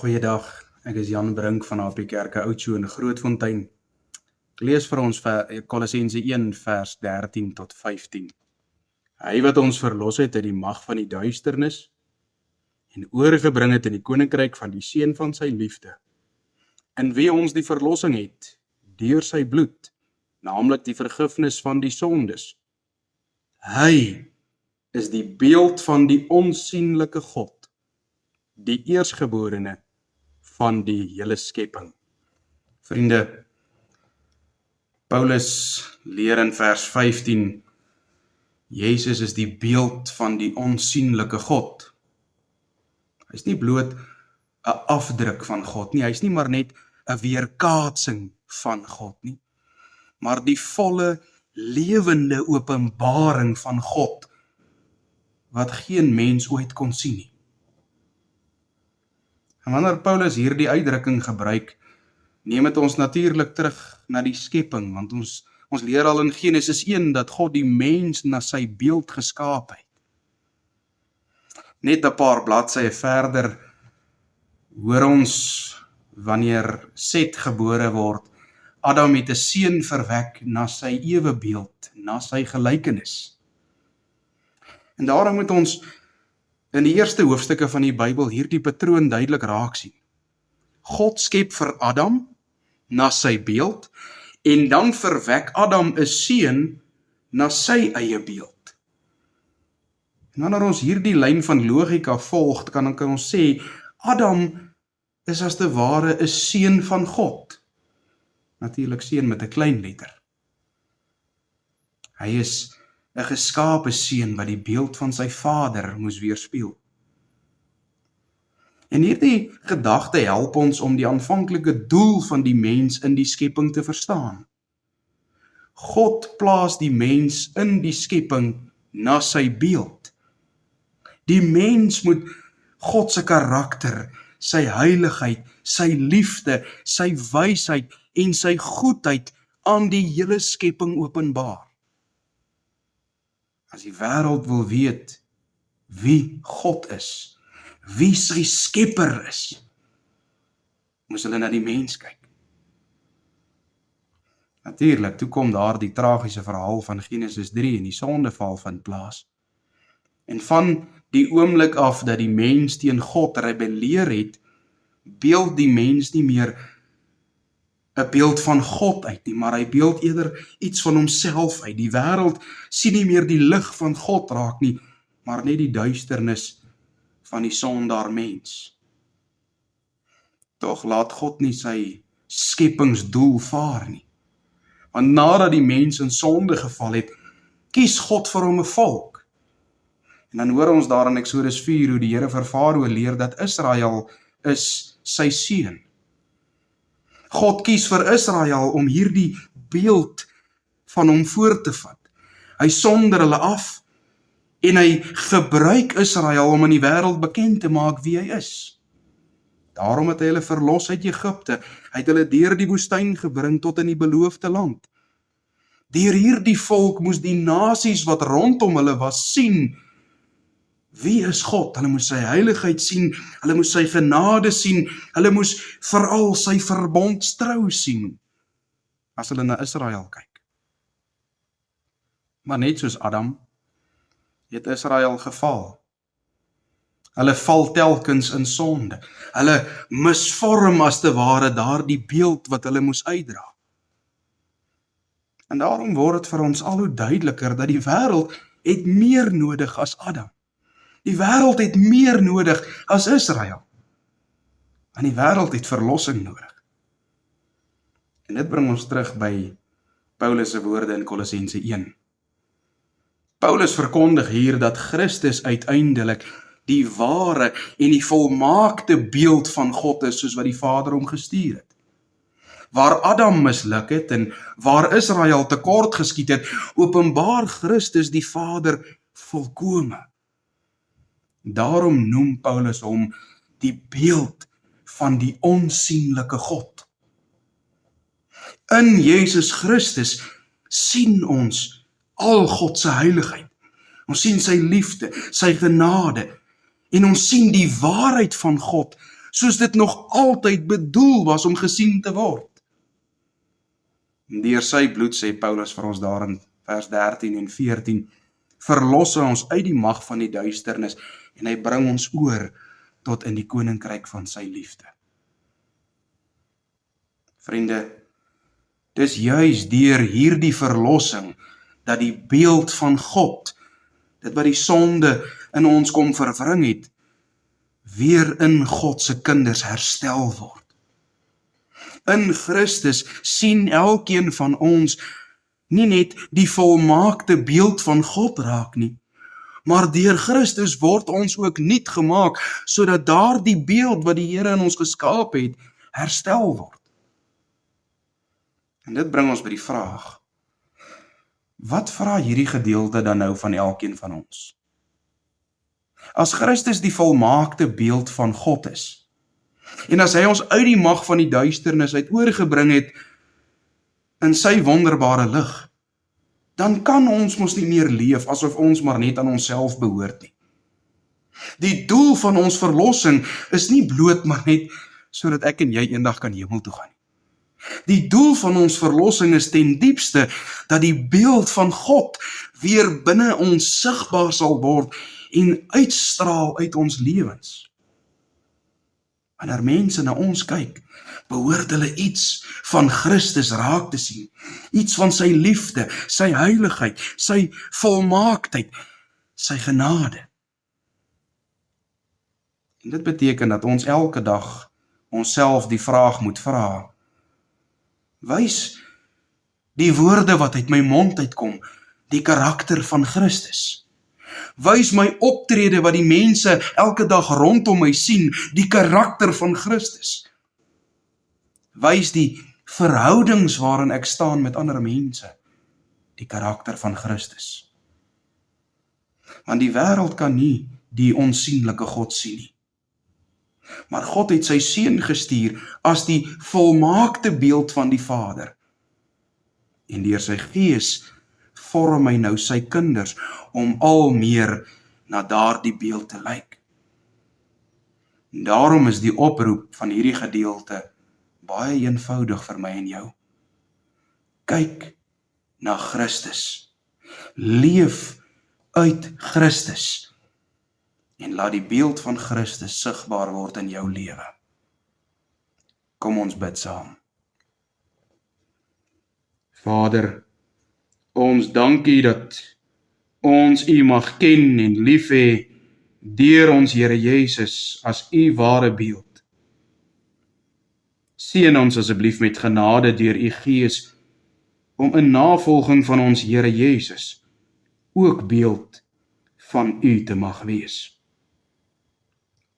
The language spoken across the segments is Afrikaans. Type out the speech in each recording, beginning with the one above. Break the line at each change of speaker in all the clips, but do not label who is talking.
Goeiedag, ek is Jan Brink van AP Kerke Oudtshoorn in Grootfontein. Ek lees vir ons Kolossense 1 vers 13 tot 15. Hy wat ons verlos het uit die mag van die duisternis en oorgebring het in die koninkryk van die seun van sy liefde, in wie ons die verlossing het deur sy bloed, naamlik die vergifnis van die sondes. Hy is die beeld van die onsienlike God, die eerstgeborene van die hele skepping. Vriende, Paulus leer in vers 15, Jezus is die beeld van die onsienlike God. Hy is nie bloot 'n afdruk van God nie, hy is nie maar net 'n weerkaatsing van God nie, maar die volle, lewende openbaring van God, wat geen mens ooit kon sien nie. En wanneer Paulus hierdie uitdrukking gebruik, neem dit ons natuurlik terug na die skepping, want ons leer al in Genesis 1 dat God die mens na sy beeld geskaap het. Net 'n paar bladsye verder hoor ons wanneer Set gebore word, Adam het 'n seun verwek na sy ewebeeld, na sy gelykenis. En daarom moet ons in die eerste hoofstukke van die Bybel hierdie patroon duidelik raak sien. God skep vir Adam na sy beeld, en dan verwek Adam 'n seun na sy eie beeld. En wanneer ons hierdie lyn van logika volg, kan ons sê, Adam is as te ware 'n seun van God. Natuurlik seun met 'n klein letter. Hy is 'n geskape seun wat die beeld van sy vader moes weerspieël. En hierdie gedagte help ons om die aanvanklike doel van die mens in die skepping te verstaan. God plaas die mens in die skepping na sy beeld. Die mens moet God se karakter, sy heiligheid, sy liefde, sy wysheid en sy goedheid aan die hele skepping openbaar. As die wêreld wil weet wie God is, wie sy skepper is, moes hulle na die mens kyk. Natuurlik, toe kom daar die tragiese verhaal van Genesis 3 en die sondeval vind plaas. En van die oomblik af dat die mens teen God rebelleer het, beeld die mens nie meer 'n beeld van God uit nie, maar hy beeld eerder iets van homself uit. Die wêreld sien nie meer die lig van God raak nie, maar net die duisternis van die sondaar mens. Tog laat God nie sy skepingsdoel vaar nie. Want nadat die mens in sonde geval het, kies God vir hom 'n volk. En dan hoor ons daar in Eksodus 4 hoe die Here vir Farao leer dat Israel is sy seun. God kies vir Israel om hierdie beeld van hom voor te vat. Hy sonder hulle af en hy gebruik Israel om in die wêreld bekend te maak wie hy is. Daarom het hy hulle verlos uit Egipte, hy het hulle deur die woestyn gebring tot in die beloofde land. Deur hierdie volk moes die nasies wat rondom hulle was sien, wie is God? Hulle moes sy heiligheid sien, hulle moes sy genade sien, hulle moes veral sy verbondstrou sien, as hulle na Israel kyk. Maar net soos Adam, het Israel geval. Hulle val telkens in sonde. Hulle misvorm as te ware daardie beeld wat hulle moes uitdra. En daarom word dit vir ons al hoe duideliker dat die wêreld het meer nodig as Adam. Die wêreld het meer nodig as Israel. En die wêreld het verlossing nodig. En dit bring ons terug by Paulus se woorde in Kolossense 1. Paulus verkondig hier dat Christus uiteindelik die ware en die volmaakte beeld van God is, soos wat die Vader hom gestuur het. Waar Adam misluk het en waar Israel tekort geskiet het, openbaar Christus die Vader volkome. Daarom noem Paulus hom die beeld van die onsienlike God. In Jesus Christus sien ons al God se heiligheid. Ons sien sy liefde, sy genade, en ons sien die waarheid van God soos dit nog altyd bedoel was om gesien te word. En deur sy bloed, sê Paulus vir ons daar in vers 13 en 14, verlos hy ons uit die mag van die duisternis en hy bring ons oor tot in die koninkryk van sy liefde. Vriende, dis juis deur hierdie verlossing dat die beeld van God, dit wat die sonde in ons kom verwring het, weer in God se kinders herstel word. In Christus sien elkeen van ons nie net die volmaakte beeld van God raak nie, maar deur Christus word ons ook nuut gemaak, sodat daardie beeld wat die Here in ons geskaap het, herstel word. En dit bring ons by die vraag, wat vra hierdie gedeelte dan nou van elkeen van ons? As Christus die volmaakte beeld van God is, en as hy ons uit die mag van die duisternis uit oorgebring het in sy wonderbare lig, dan kan ons mos nie meer leef asof ons maar net aan onsself behoort nie. Die doel van ons verlossing is nie bloot maar net sodat ek en jy eendag kan hemel toe gaan nie. Die doel van ons verlossing is ten diepste dat die beeld van God weer binne ons sigbaar sal word en uitstraal uit ons lewens. Wanneer mense na ons kyk, behoort hulle iets van Christus raak te sien, iets van sy liefde, sy heiligheid, sy volmaaktheid, sy genade. En dit beteken dat ons elke dag onsself die vraag moet vra, wys die woorde wat uit my mond uitkom, die karakter van Christus. Wys my optrede wat die mense elke dag rondom my sien, die karakter van Christus. Wys die verhoudings waarin ek staan met ander mense, die karakter van Christus. Want die wêreld kan nie die onsienlike God sien nie. Maar God het sy seun gestuur as die volmaakte beeld van die Vader. En deur sy Gees vorm hy nou sy kinders om al meer na daardie beeld te lyk. En daarom is die oproep van hierdie gedeelte baie eenvoudig vir my en jou. Kyk na Christus. Leef uit Christus. En laat die beeld van Christus sigbaar word in jou lewe. Kom ons bid saam. Vader, ons dank U dat ons U mag ken en lief hê deur ons Here Jesus as U ware beeld. Seën ons asseblief met genade deur U Gees om in navolging van ons Here Jesus ook beeld van U te mag wees.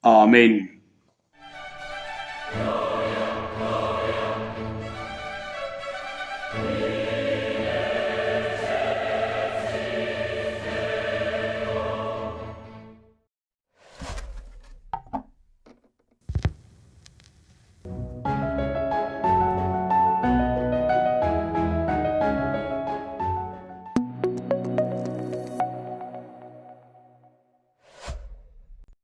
Amen.